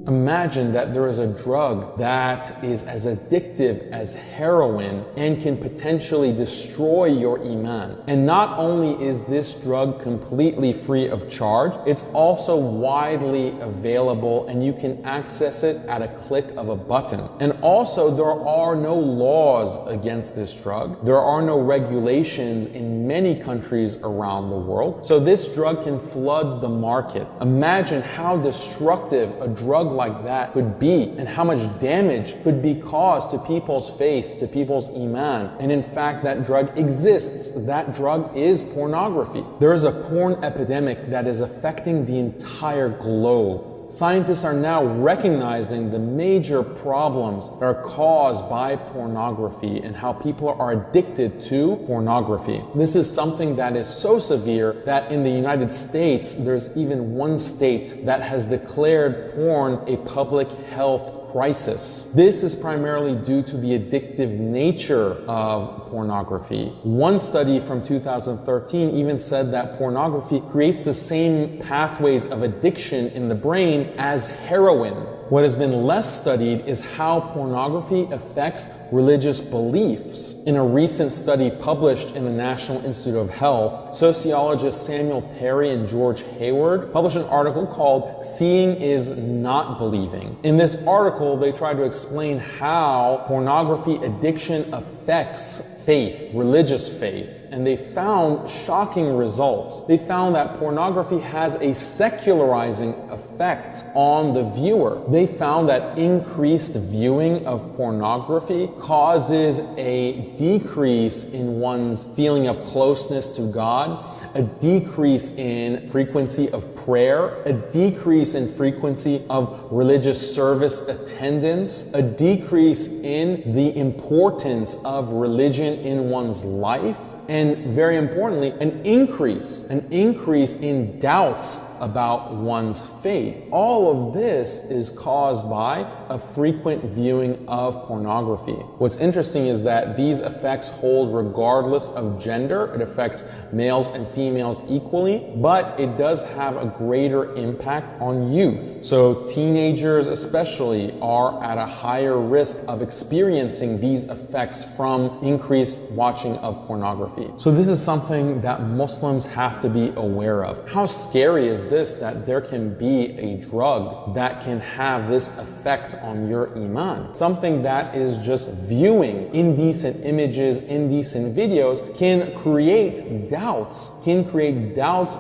Imagine that there is a drug that is as addictive as heroin and can potentially destroy your Iman. And not only is this drug completely free of charge, it's also widely available and you can access it at a click of a button. And also, there are no laws against this drug. There are no regulations in many countries around the world. So this drug can flood the market. Imagine how destructive a drug like that could be and how much damage could be caused to people's faith, to people's Iman. And in fact, that drug exists. That drug is pornography. There is a porn epidemic that is affecting the entire globe. Scientists are now recognizing the major problems that are caused by pornography and how people are addicted to pornography. This is something that is so severe that in the United States, there's even one state that has declared porn a public health crisis. This is primarily due to the addictive nature of pornography. One study from 2013 even said that pornography creates the same pathways of addiction in the brain as heroin. What has been less studied is how pornography affects religious beliefs. In a recent study published in the National Institute of Health, sociologists Samuel Perry and George Hayward published an article called "Seeing is Not Believing." In this article, they try to explain how pornography addiction affects faith, religious faith. And they found shocking results. They found that pornography has a secularizing effect on the viewer. They found that increased viewing of pornography causes a decrease in one's feeling of closeness to God, a decrease in frequency of prayer, a decrease in frequency of religious service attendance, a decrease in the importance of religion in one's life, and very importantly, an increase in doubts about one's faith. All of this is caused by a frequent viewing of pornography. What's interesting is that these effects hold regardless of gender. It affects males and females equally, but it does have a greater impact on youth. So teenagers especially are at a higher risk of experiencing these effects from increased watching of pornography. So this is something that Muslims have to be aware of. How scary is this, that there can be a drug that can have this effect on your Iman? Something that is just viewing indecent images, indecent videos can create doubts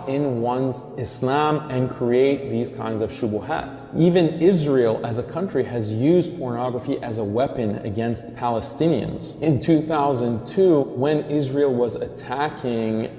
in one's Islam and create these kinds of shubuhat. Even Israel as a country has used pornography as a weapon against Palestinians. In 2002, when Israel was attacking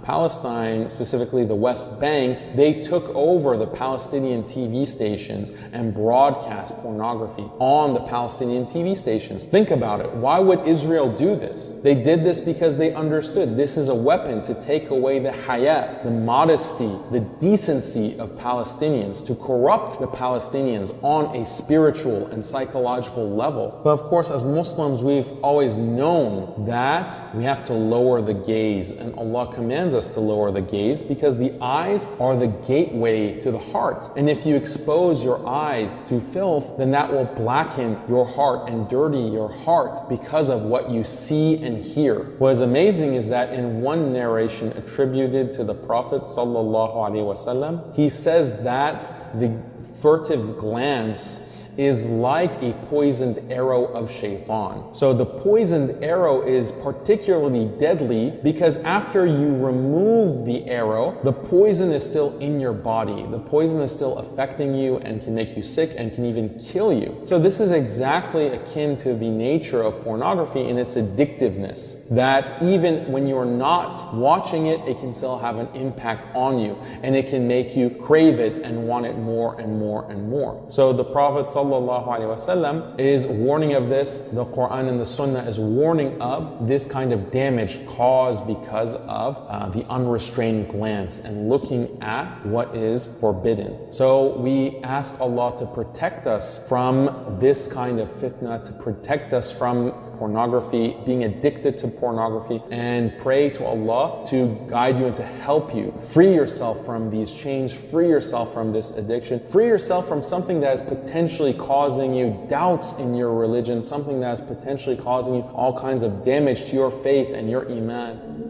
Palestine, specifically the West Bank, they took over the Palestinian TV stations and broadcast pornography on the Palestinian TV stations. Think about it. Why would Israel do this? They did this because they understood this is a weapon to take away the haya, the modesty, the decency of Palestinians, to corrupt the Palestinians on a spiritual and psychological level. But of course, as Muslims, we've always known that we have to lower the gaze, and Allah commands us to lower the gaze because the eyes are the gateway to the heart. And if you expose your eyes to filth, then that will blacken your heart and dirty your heart because of what you see and hear. What is amazing is that in one narration attributed to the Prophet ﷺ, he says that the furtive glance is like a poisoned arrow of shaitan. So the poisoned arrow is particularly deadly because after you remove the arrow, the poison is still in your body. The poison is still affecting you and can make you sick and can even kill you. So this is exactly akin to the nature of pornography in its addictiveness, that even when you're not watching it, it can still have an impact on you and it can make you crave it and want it more and more and more. So the Prophet ﷺ is warning of this. The Quran and the Sunnah is warning of this kind of damage caused because of the unrestrained glance and looking at what is forbidden. So we ask Allah to protect us from this kind of fitna, to protect us from pornography, being addicted to pornography, and pray to Allah to guide you and to help you free yourself from these chains, free yourself from this addiction, free yourself from something that is potentially causing you doubts in your religion, something that is potentially causing you all kinds of damage to your faith and your Iman.